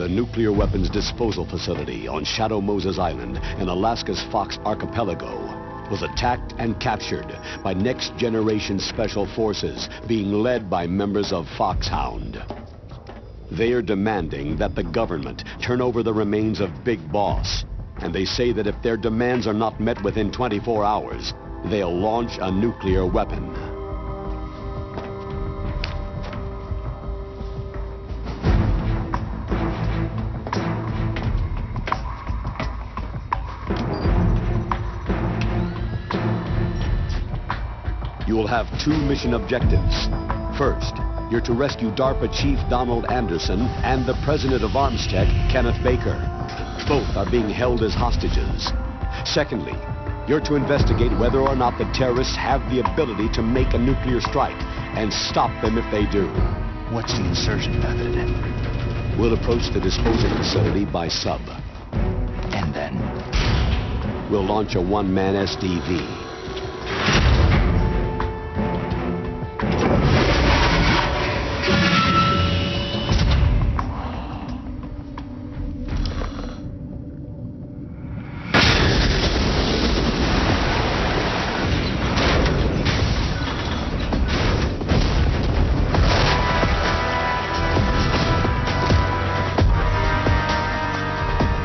The nuclear weapons disposal facility on Shadow Moses Island in Alaska's Fox Archipelago was attacked and captured by next-generation special forces being led by members of Foxhound. They are demanding that the government turn over the remains of Big Boss, and they say that if their demands are not met within 24 hours, they'll launch a nuclear weapon. You will have two mission objectives. First, you're to rescue DARPA Chief Donald Anderson and the President of Armstech, Kenneth Baker. Both are being held as hostages. Secondly, you're to investigate whether or not the terrorists have the ability to make a nuclear strike and stop them if they do. What's the insertion method? We'll approach the disposal facility by sub. And then? We'll launch a one-man SDV.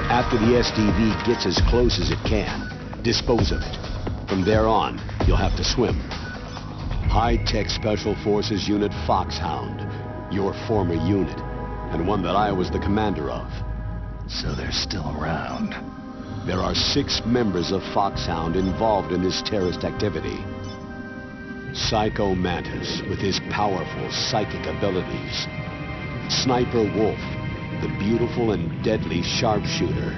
After the SDV gets as close as it can, dispose of it. From there on, you'll have to swim. High-tech Special Forces Unit Foxhound, your former unit, and one that I was the commander of. So they're still around. There are 6 members of Foxhound involved in this terrorist activity. Psycho Mantis, with his powerful psychic abilities. Sniper Wolf, the beautiful and deadly sharpshooter.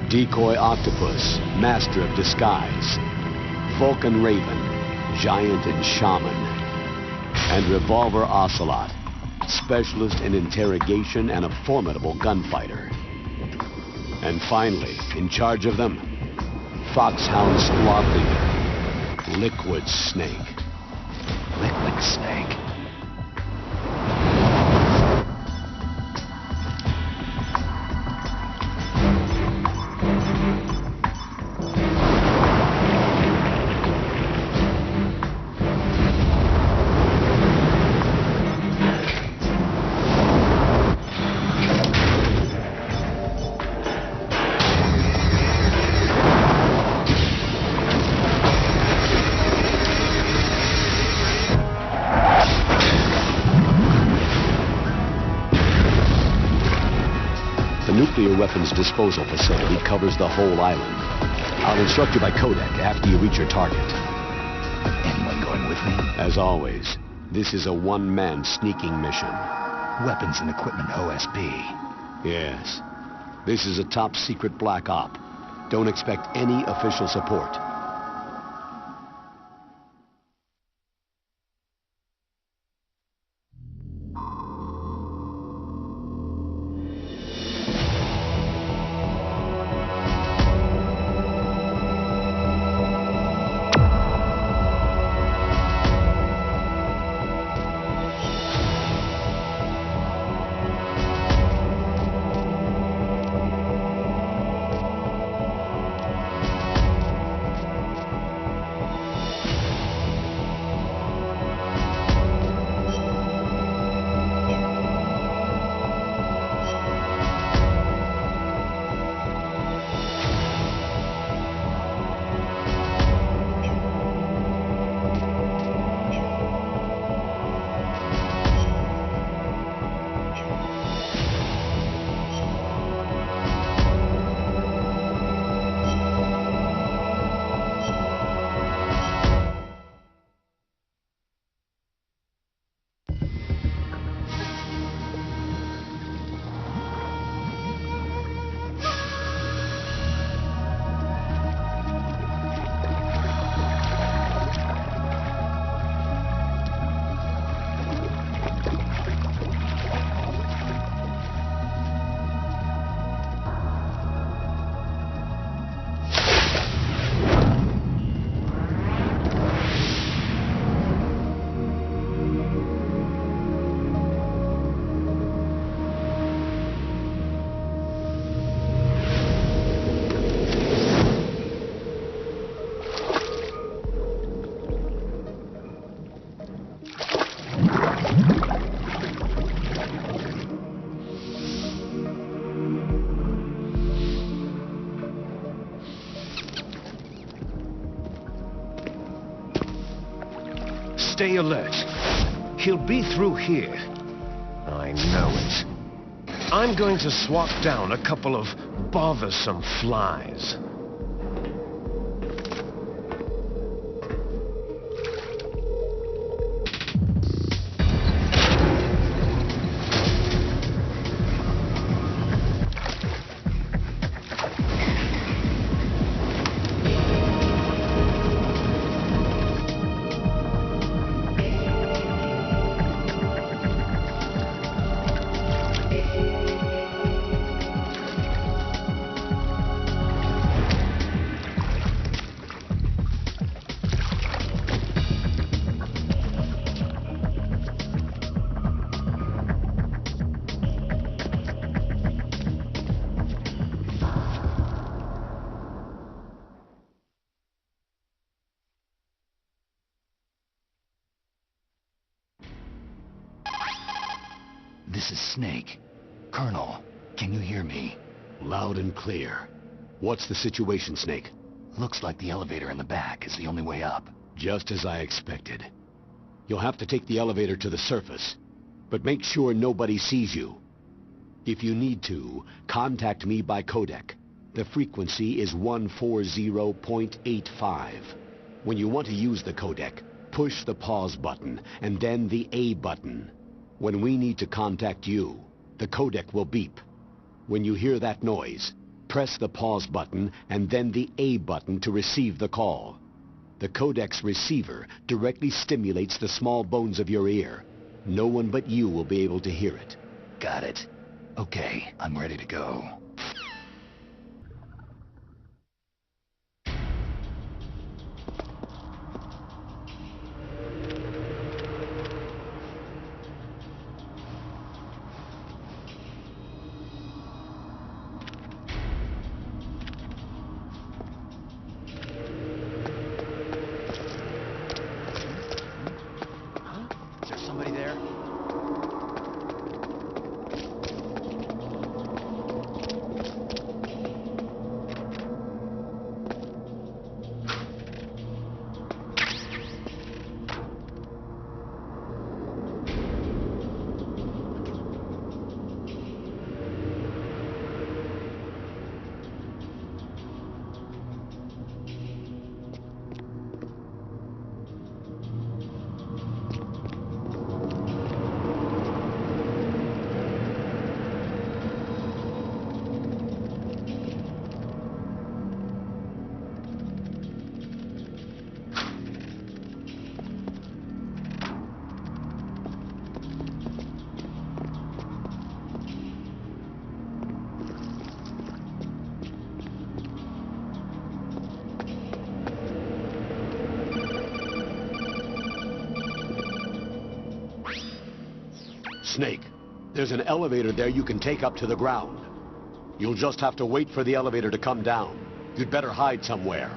Decoy Octopus, master of disguise. Vulcan Raven, giant and shaman. And Revolver Ocelot, specialist in interrogation and a formidable gunfighter. And finally, in charge of them, Foxhound squad leader, Liquid Snake. Liquid Snake? The nuclear weapons disposal facility covers the whole island. I'll instruct you by codec after you reach your target. Anyone going with me? As always, this is a one-man sneaking mission. Weapons and equipment OSP. Yes. This is a top-secret black op. Don't expect any official support. Stay alert. He'll be through here. I know it. I'm going to swat down a couple of bothersome flies. This is Snake. Colonel, can you hear me? Loud and clear. What's the situation, Snake? Looks like the elevator in the back is the only way up. Just as I expected. You'll have to take the elevator to the surface, but make sure nobody sees you. If you need to, contact me by codec. The frequency is 140.85. When you want to use the codec, push the pause button and then the A button. When we need to contact you, the codec will beep. When you hear that noise, press the pause button and then the A button to receive the call. The codec's receiver directly stimulates the small bones of your ear. No one but you will be able to hear it. Got it. Okay, I'm ready to go. Is there somebody there? Snake, there's an elevator there you can take up to the ground. You'll just have to wait for the elevator to come down. You'd better hide somewhere.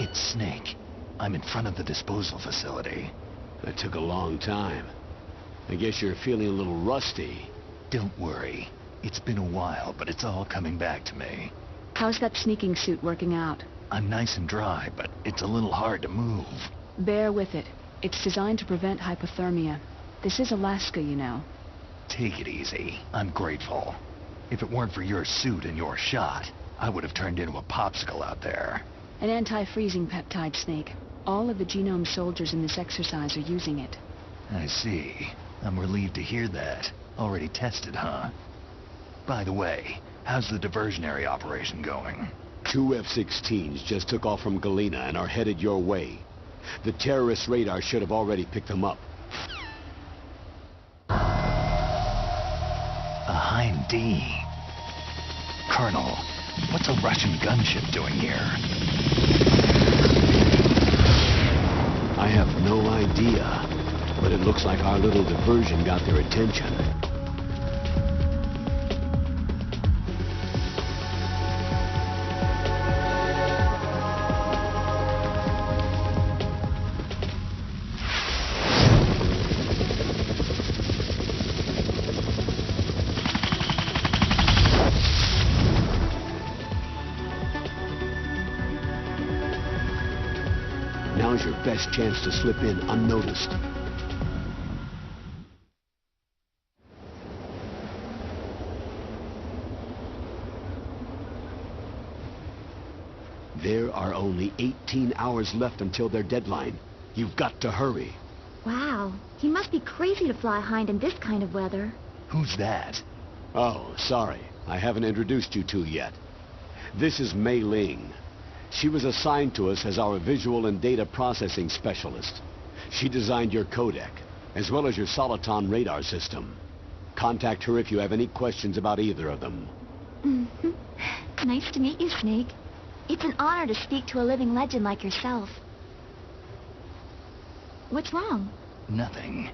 It's Snake. I'm in front of the disposal facility. That took a long time. I guess you're feeling a little rusty. Don't worry. It's been a while, but it's all coming back to me. How's that sneaking suit working out? I'm nice and dry, but it's a little hard to move. Bear with it. It's designed to prevent hypothermia. This is Alaska, you know. Take it easy. I'm grateful. If it weren't for your suit and your shot, I would have turned into a popsicle out there. An anti-freezing peptide, Snake. All of the genome soldiers in this exercise are using it. I see. I'm relieved to hear that. Already tested, huh? By the way, how's the diversionary operation going? 2 F-16s just took off from Galena and are headed your way. The terrorist radar should have already picked them up. A Hind D. Colonel, what's a Russian gunship doing here? I have no idea, but it looks like our little diversion got their attention. Now's your best chance to slip in unnoticed. There are only 18 hours left until their deadline. You've got to hurry. Wow, he must be crazy to fly Hind in this kind of weather. Who's that? Oh, sorry. I haven't introduced you to yet. This is Mei Ling. She was assigned to us as our visual and data processing specialist. She designed your codec, as well as your Soliton radar system. Contact her if you have any questions about either of them. Nice to meet you, Snake. It's an honor to speak to a living legend like yourself. What's wrong? Nothing.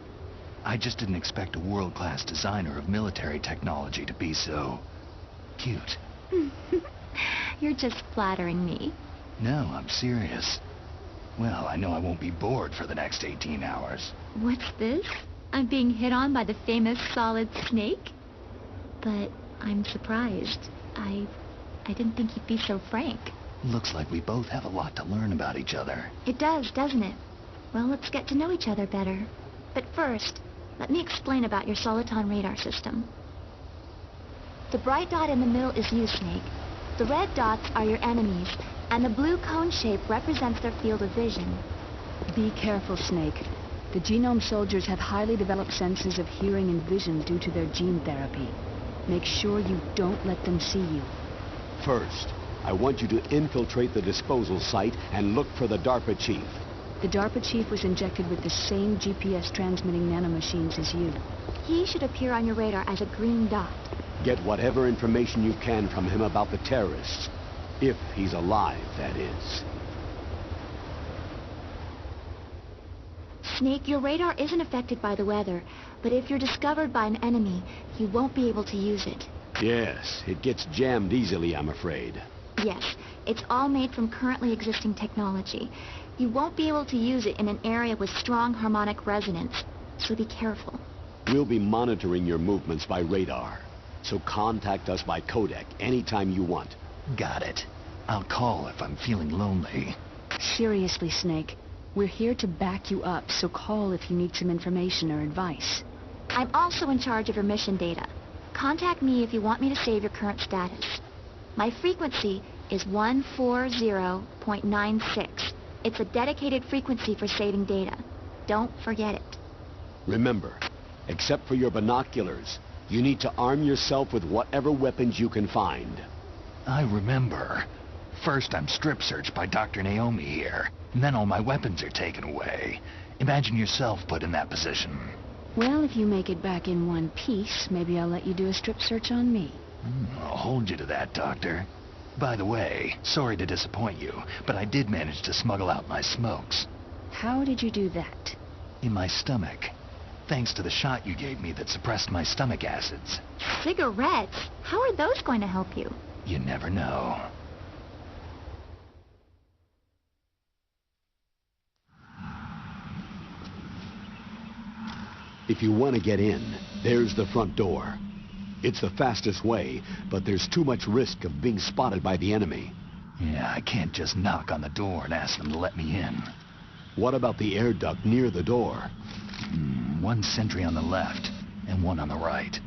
I just didn't expect a world-class designer of military technology to be so... cute. You're just flattering me. No, I'm serious. Well, I know I won't be bored for the next 18 hours. What's this? I'm being hit on by the famous Solid Snake? But I'm surprised. I didn't think you'd be so frank. Looks like we both have a lot to learn about each other. It does, doesn't it? Well, let's get to know each other better. But first, let me explain about your Soliton radar system. The bright dot in the middle is you, Snake. The red dots are your enemies, and the blue cone shape represents their field of vision. Be careful, Snake. The genome soldiers have highly developed senses of hearing and vision due to their gene therapy. Make sure you don't let them see you. First, I want you to infiltrate the disposal site and look for the DARPA chief. The DARPA chief was injected with the same GPS transmitting nanomachines as you. He should appear on your radar as a green dot. Get whatever information you can from him about the terrorists. If he's alive, that is. Snake, your radar isn't affected by the weather, but if you're discovered by an enemy, you won't be able to use it. Yes, it gets jammed easily, I'm afraid. Yes, it's all made from currently existing technology. You won't be able to use it in an area with strong harmonic resonance, so be careful. We'll be monitoring your movements by radar, so contact us by codec anytime you want. Got it. I'll call if I'm feeling lonely. Seriously, Snake. We're here to back you up, so call if you need some information or advice. I'm also in charge of your mission data. Contact me if you want me to save your current status. My frequency is 140.96. It's a dedicated frequency for saving data. Don't forget it. Remember, except for your binoculars, you need to arm yourself with whatever weapons you can find. I remember. First I'm strip searched by Dr. Naomi here, and then all my weapons are taken away. Imagine yourself put in that position. Well, if you make it back in one piece, maybe I'll let you do a strip search on me. I'll hold you to that, Doctor. By the way, sorry to disappoint you, but I did manage to smuggle out my smokes. How did you do that? In my stomach. Thanks to the shot you gave me that suppressed my stomach acids. Cigarettes? How are those going to help you? You never know. If you want to get in, there's the front door. It's the fastest way, but there's too much risk of being spotted by the enemy. Yeah, I can't just knock on the door and ask them to let me in. What about the air duct near the door? One sentry on the left and one on the right.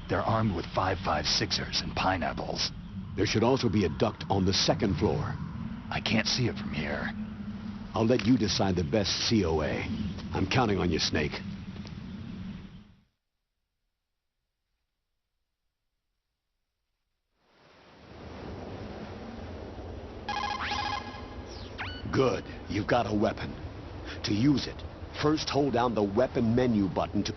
They're armed with 5.56ers and pineapples. There should also be a duct on the second floor. I can't see it from here. I'll let you decide the best COA. I'm counting on you, Snake. Good. You've got a weapon. To use it, first hold down the weapon menu button to...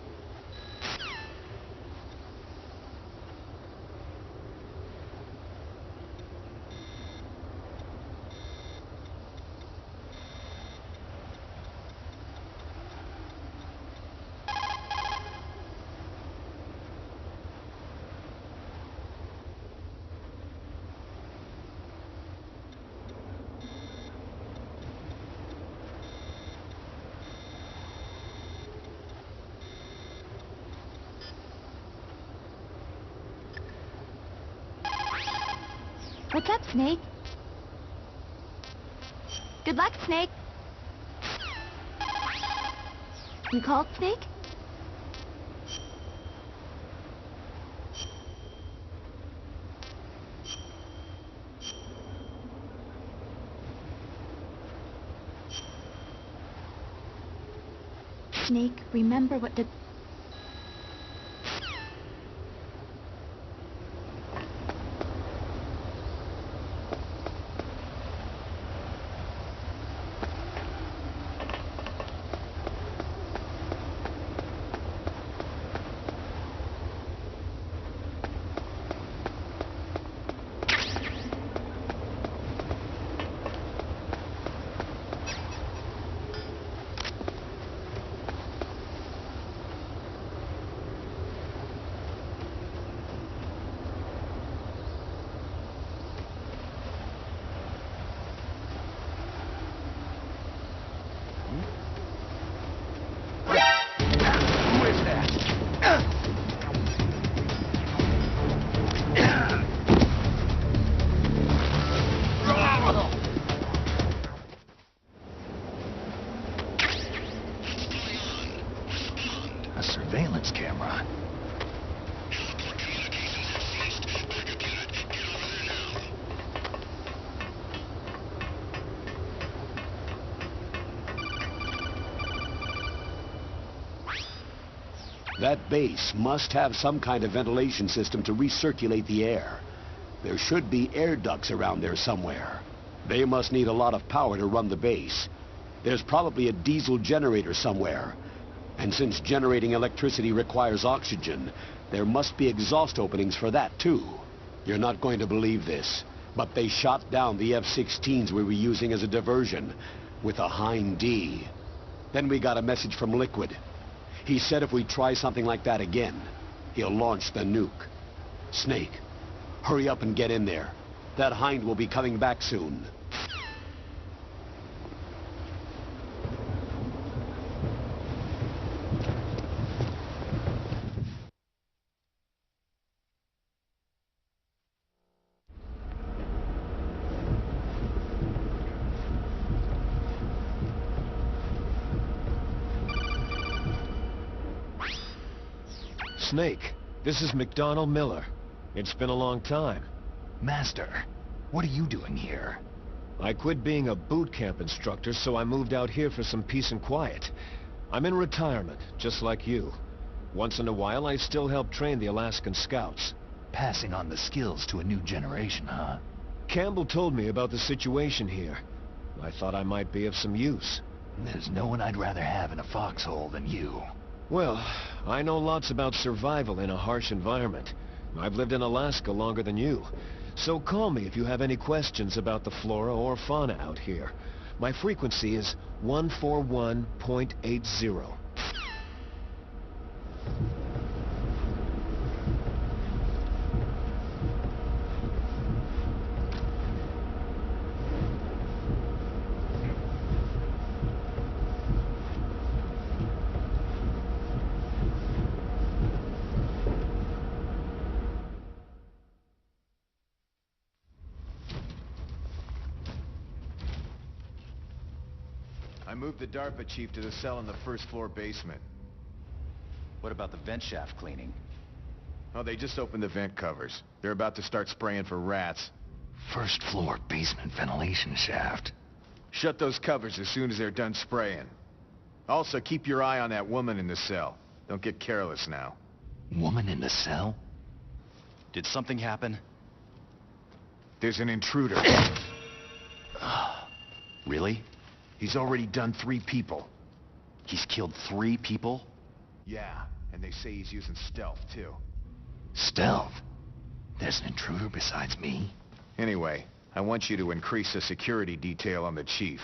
What's up, Snake? Good luck, Snake. You called, Snake? Snake, remember what the... A surveillance camera. That base must have some kind of ventilation system to recirculate the air. There should be air ducts around there somewhere. They must need a lot of power to run the base. There's probably a diesel generator somewhere. And since generating electricity requires oxygen, there must be exhaust openings for that too. You're not going to believe this, but they shot down the F-16s we were using as a diversion with a Hind D. Then we got a message from Liquid. He said if we try something like that again, he'll launch the nuke. Snake, hurry up and get in there. That Hind will be coming back soon. Snake, this is McDonald Miller. It's been a long time. Master, what are you doing here? I quit being a boot camp instructor, so I moved out here for some peace and quiet. I'm in retirement, just like you. Once in a while, I still help train the Alaskan Scouts. Passing on the skills to a new generation, huh? Campbell told me about the situation here. I thought I might be of some use. There's no one I'd rather have in a foxhole than you. Well, I know lots about survival in a harsh environment. I've lived in Alaska longer than you. So call me if you have any questions about the flora or fauna out here. My frequency is 141.80. I moved the DARPA chief to the cell in the first floor basement. What about the vent shaft cleaning? Oh, they just opened the vent covers. They're about to start spraying for rats. First floor basement ventilation shaft. Shut those covers as soon as they're done spraying. Also, keep your eye on that woman in the cell. Don't get careless now. Woman in the cell? Did something happen? There's an intruder. Really? He's already done 3 people. He's killed 3 people? Yeah, and they say he's using stealth, too. Stealth? There's an intruder besides me? Anyway, I want you to increase the security detail on the chief.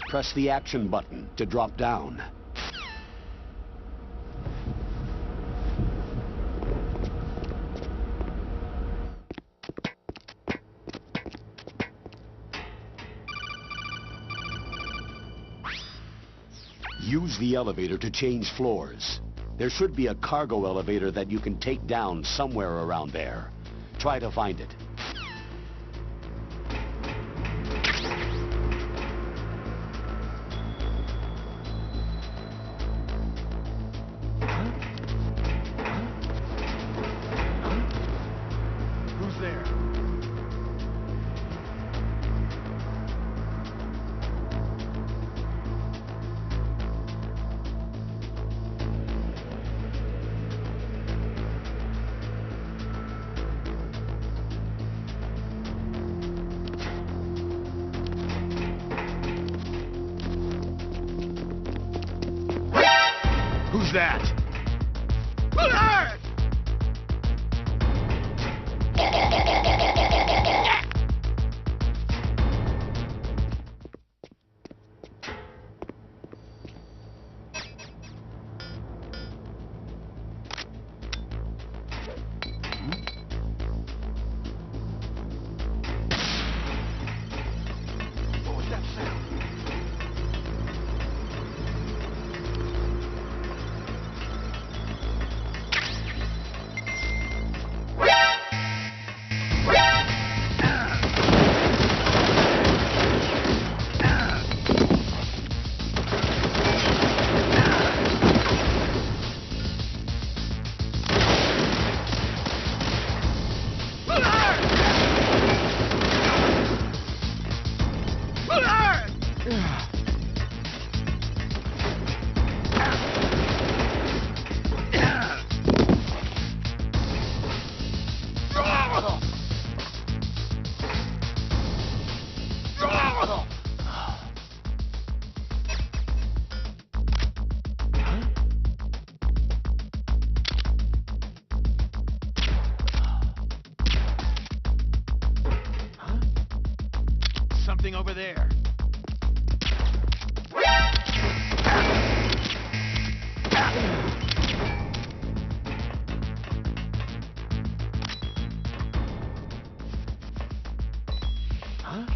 Press the action button to drop down. Use the elevator to change floors. There should be a cargo elevator that you can take down somewhere around there. Try to find it. Who's there? Who's that? What was that sound? Something over there. Huh?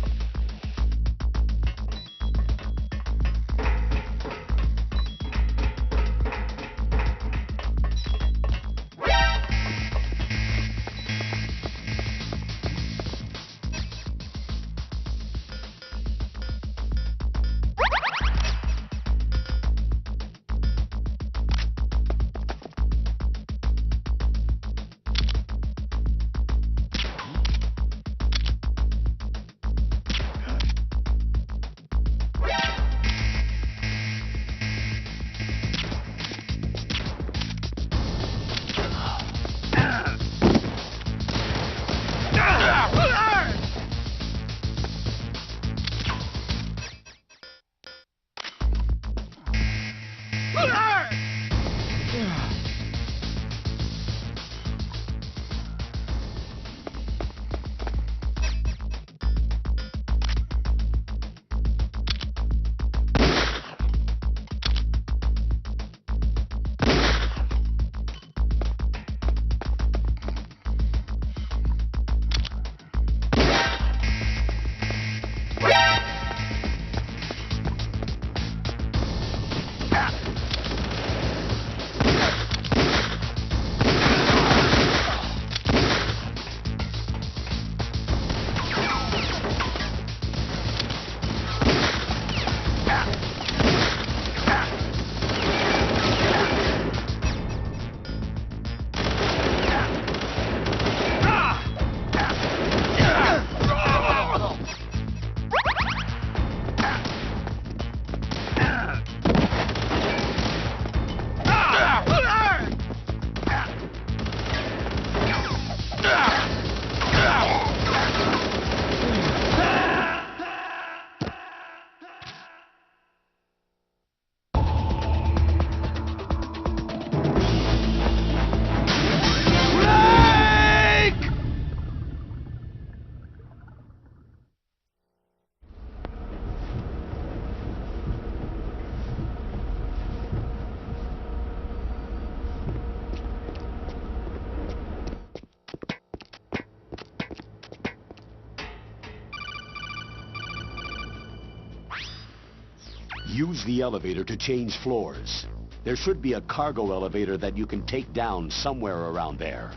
Use the elevator to change floors. There should be a cargo elevator that you can take down somewhere around there.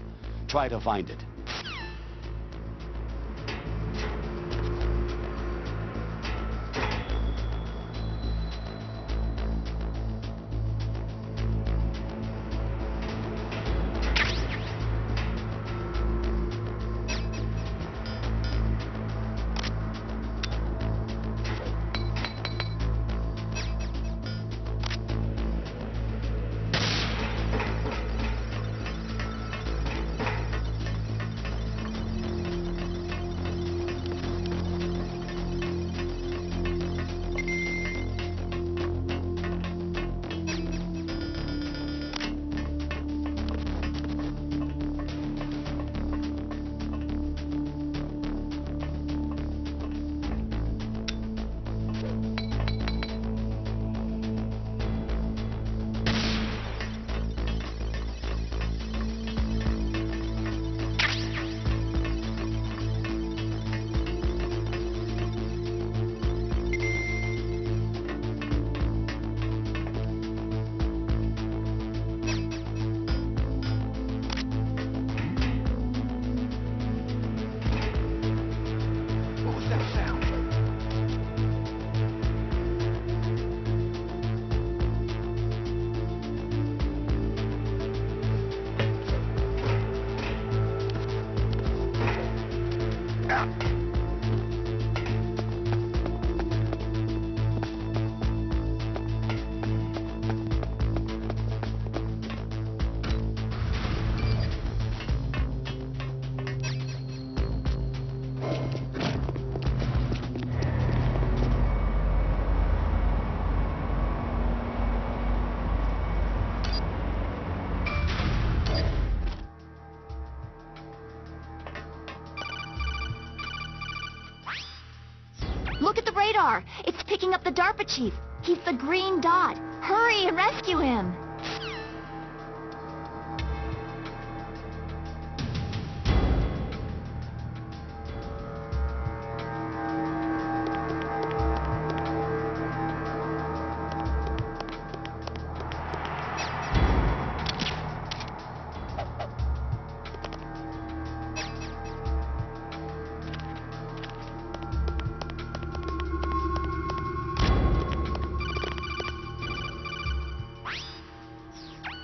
Try to find it. Look at the radar. It's picking up the DARPA chief. He's the green dot. Hurry and rescue him.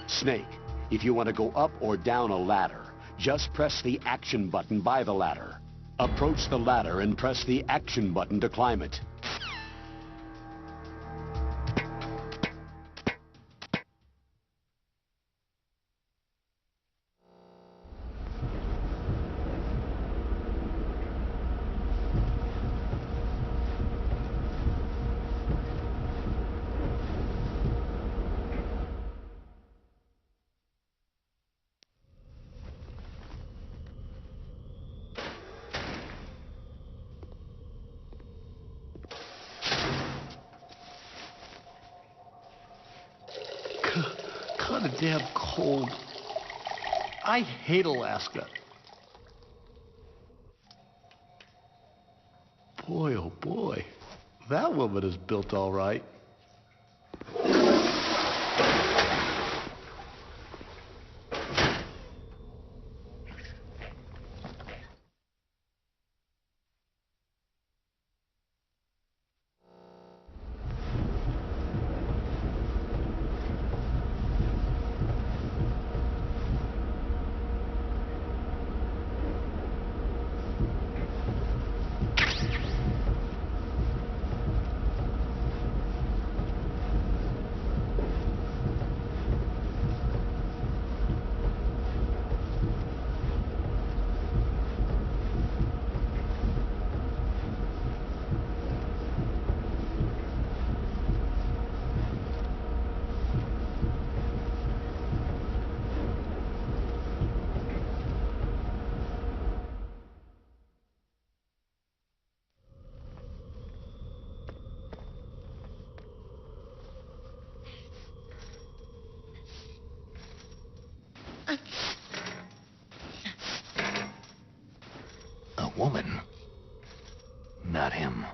Snake, if you want to go up or down a ladder, just press the action button by the ladder. Approach the ladder and press the action button to climb it. Kinda damn cold. I hate Alaska. Boy, oh boy. That woman is built all right. A woman. Not him.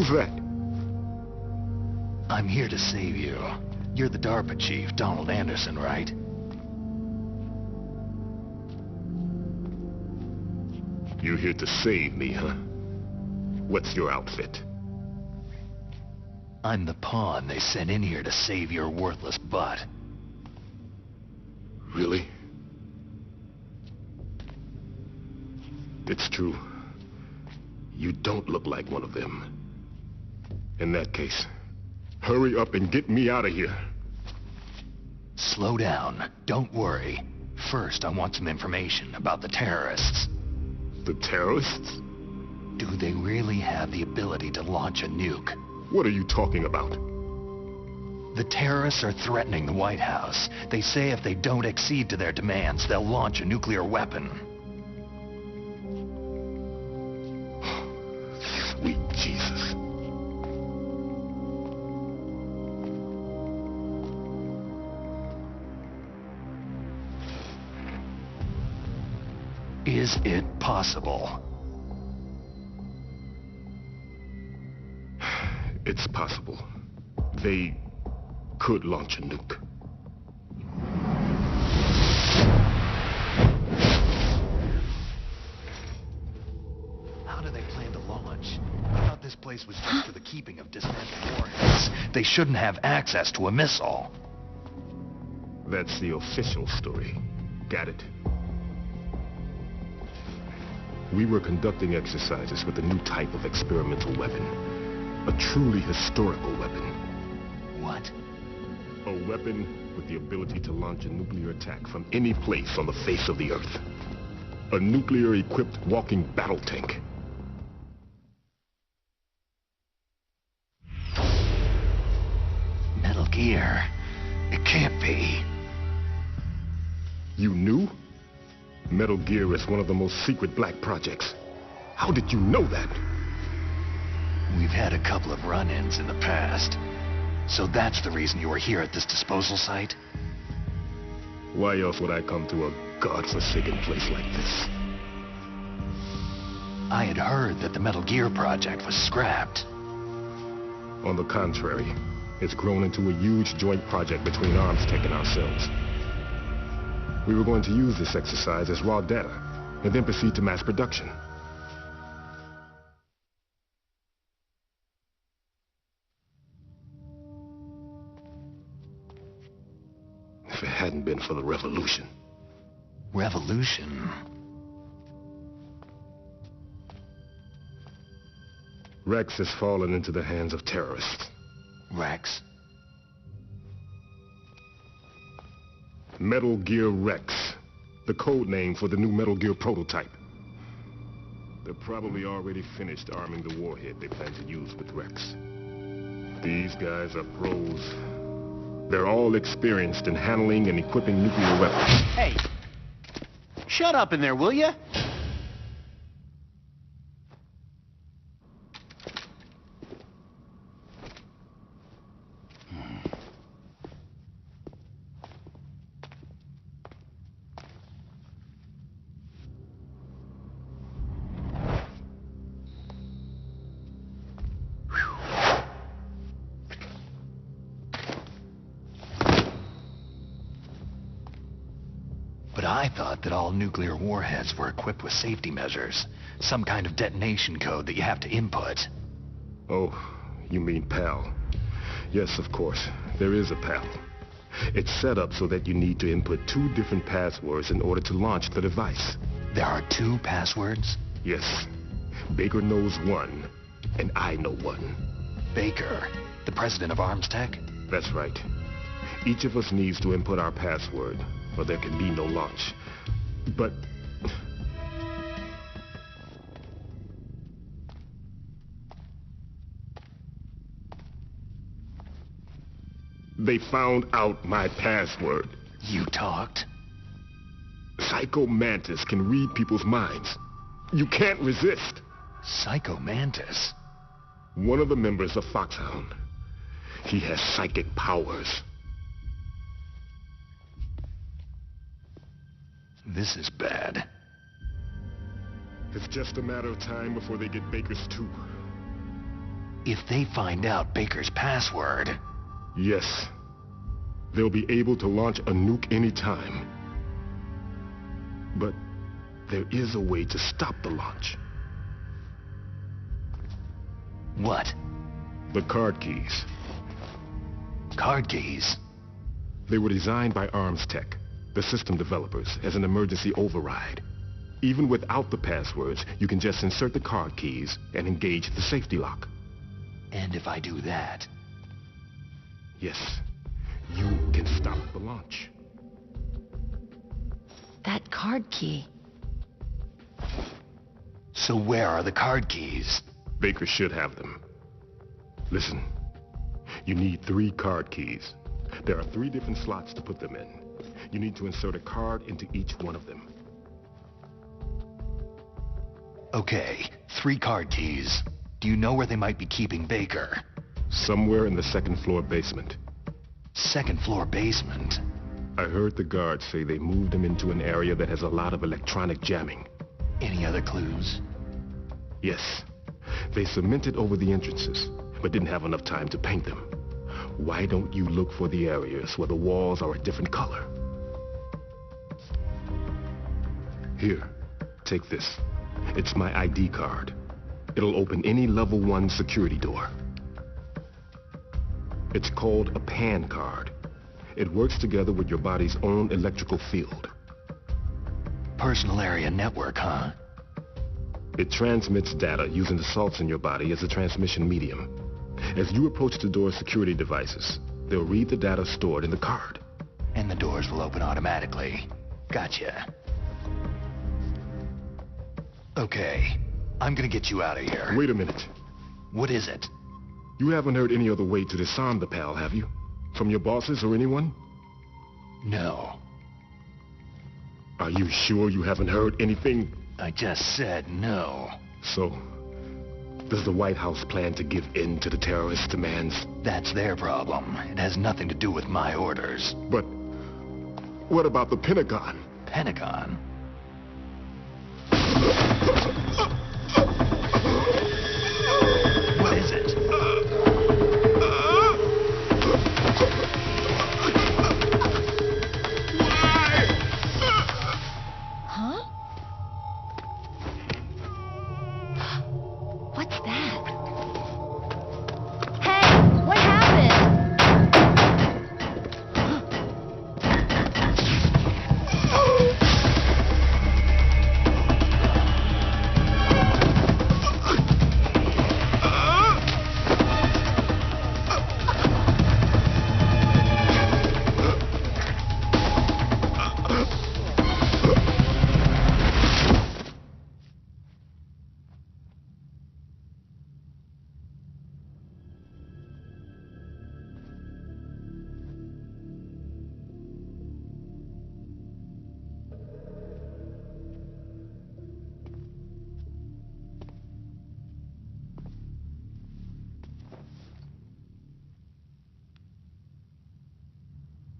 Who's that? I'm here to save you. You're the DARPA chief, Donald Anderson, right? You're here to save me, huh? What's your outfit? I'm the pawn they sent in here to save your worthless butt. Really? It's true. You don't look like one of them. In that case, hurry up and get me out of here. Slow down. Don't worry. First, I want some information about the terrorists. The terrorists? Do they really have the ability to launch a nuke? What are you talking about? The terrorists are threatening the White House. They say if they don't accede to their demands, they'll launch a nuclear weapon. Sweet Jesus. Is it possible? It's possible. They could launch a nuke. How do they plan to launch? I thought this place was just for the keeping of dismantled warheads. They shouldn't have access to a missile. That's the official story. Got it? We were conducting exercises with a new type of experimental weapon. A truly historical weapon. What? A weapon with the ability to launch a nuclear attack from any place on the face of the Earth. A nuclear-equipped walking battle tank. Metal Gear. It can't be. You knew? Metal Gear is one of the most secret black projects. How did you know that? We've had a couple of run-ins in the past. So that's the reason you were here at this disposal site? Why else would I come to a godforsaken place like this? I had heard that the Metal Gear project was scrapped. On the contrary, it's grown into a huge joint project between Arms Tech and ourselves. We were going to use this exercise as raw data, and then proceed to mass production. If it hadn't been for the revolution. Revolution? Rex has fallen into the hands of terrorists. Rex? Metal Gear Rex, the code name for the new Metal Gear prototype. They're probably already finished arming the warhead they plan to use with Rex. These guys are pros. They're all experienced in handling and equipping nuclear weapons. Hey, shut up in there, will ya? But I thought that all nuclear warheads were equipped with safety measures. Some kind of detonation code that you have to input. Oh, you mean PAL. Yes, of course. There is a PAL. It's set up so that you need to input 2 different passwords in order to launch the device. There are 2 passwords? Yes. Baker knows one, and I know one. Baker, the president of Arms Tech? That's right. Each of us needs to input our password, or there can be no launch. But... they found out my password. You talked? Psycho Mantis can read people's minds. You can't resist. Psycho Mantis? One of the members of Foxhound. He has psychic powers. This is bad. It's just a matter of time before they get Baker's too. If they find out Baker's password... Yes. They'll be able to launch a nuke anytime. But there is a way to stop the launch. What? The card keys. Card keys? They were designed by Arms Tech, the system developers, as an emergency override. Even without the passwords, you can just insert the card keys and engage the safety lock. And if I do that? Yes, you can stop the launch. That card key. So where are the card keys? Baker should have them. Listen, you need 3 card keys. There are 3 different slots to put them in. You need to insert a card into each one of them. Okay, 3 card keys. Do you know where they might be keeping Baker? Somewhere in the 2nd floor basement. 2nd floor basement? I heard the guards say they moved him into an area that has a lot of electronic jamming. Any other clues? Yes. They cemented over the entrances, but didn't have enough time to paint them. Why don't you look for the areas where the walls are a different color? Here, take this. It's my ID card. It'll open any level 1 security door. It's called a PAN card. It works together with your body's own electrical field. Personal area network, huh? It transmits data using the salts in your body as a transmission medium. As you approach the door's security devices, they'll read the data stored in the card. And the doors will open automatically. Gotcha. Okay, I'm gonna get you out of here. Wait a minute. What is it? You haven't heard any other way to disarm the PAL, have you? From your bosses or anyone? No. Are you sure you haven't heard anything? I just said no. So, does the White House plan to give in to the terrorist demands? That's their problem. It has nothing to do with my orders. But what about the Pentagon? Pentagon? What is it? Huh? What's that? Hey, what happened?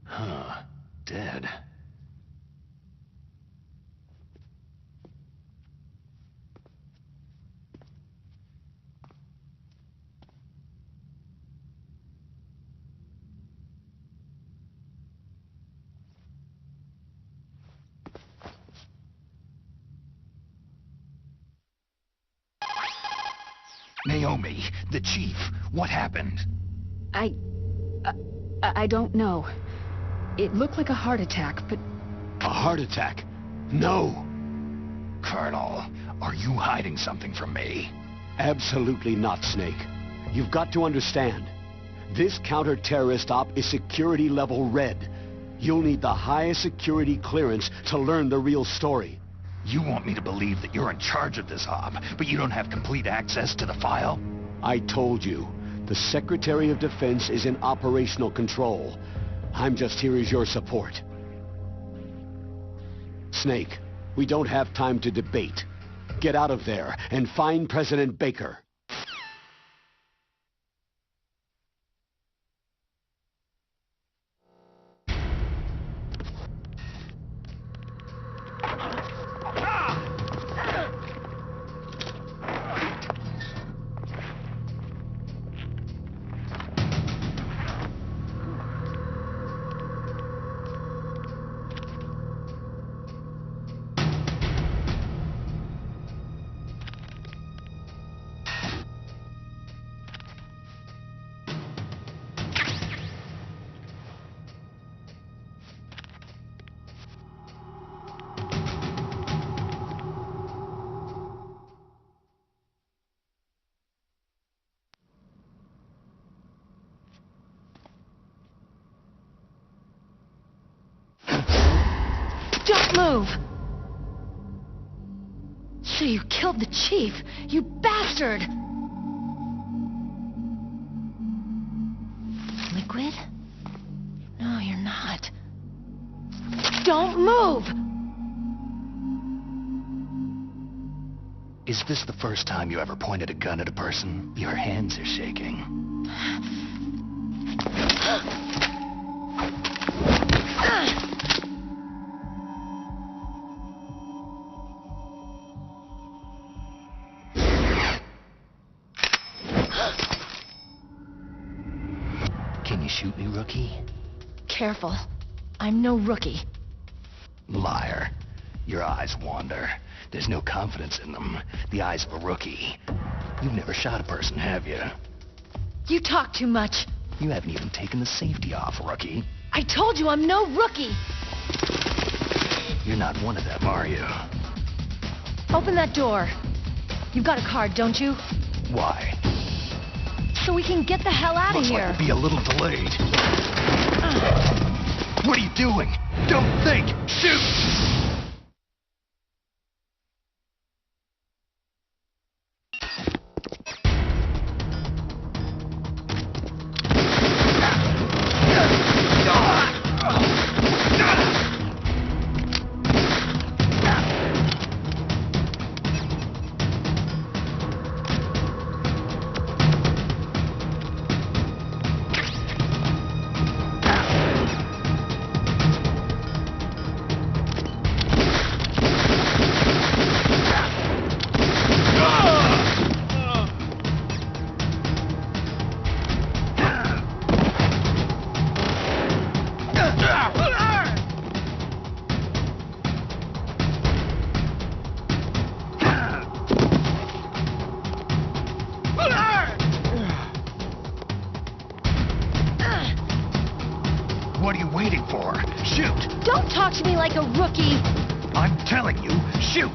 Huh. Dead. Naomi, the chief, what happened? I don't know. It looked like a heart attack, but... A heart attack? No! Colonel, are you hiding something from me? Absolutely not, Snake. You've got to understand. This counter-terrorist op is security level red. You'll need the highest security clearance to learn the real story. You want me to believe that you're in charge of this op, but you don't have complete access to the file? I told you. The Secretary of Defense is in operational control. I'm just here as your support. Snake, we don't have time to debate. Get out of there and find President Baker. move! So you killed the chief, you bastard! Liquid? No, you're not. Don't move! Is this the first time you ever pointed a gun at a person? Your hands are shaking. Can you shoot me, rookie? Careful. I'm no rookie. Liar. Your eyes wander. There's no confidence in them. The eyes of a rookie. You've never shot a person, have you? You talk too much. You haven't even taken the safety off, rookie. I told you I'm no rookie! You're not one of them, are you? Open that door. You've got a card, don't you? Why? So we can get the hell out of Looks here. like we'll be a little delayed. What are you doing? Don't think! Shoot! What are you waiting for? Shoot! Don't talk to me like a rookie! I'm telling you, shoot!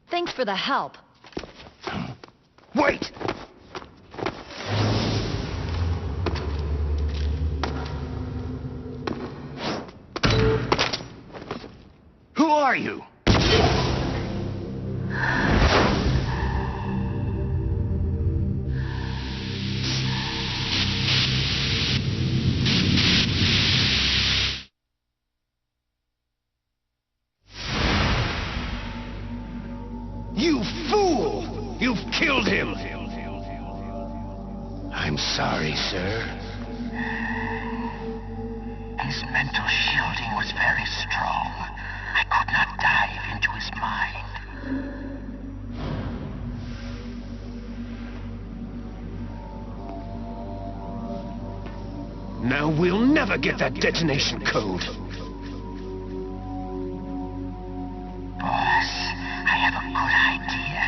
Thanks for the help. Wait! Who are you? You fool! You've killed him! I'm sorry, sir. His mental shielding was very strong. I could not dive into his mind. Now we'll never get that detonation code. Boss, I have a good idea.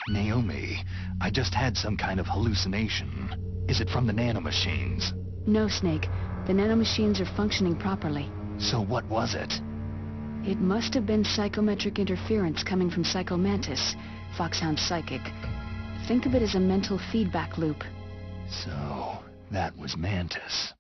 Naomi, I just had some kind of hallucination. Is it from the nanomachines? No, Snake. The nanomachines are functioning properly. So what was it? It must have been psychometric interference coming from Psycho Mantis, Foxhound's psychic. Think of it as a mental feedback loop. So, that was Mantis.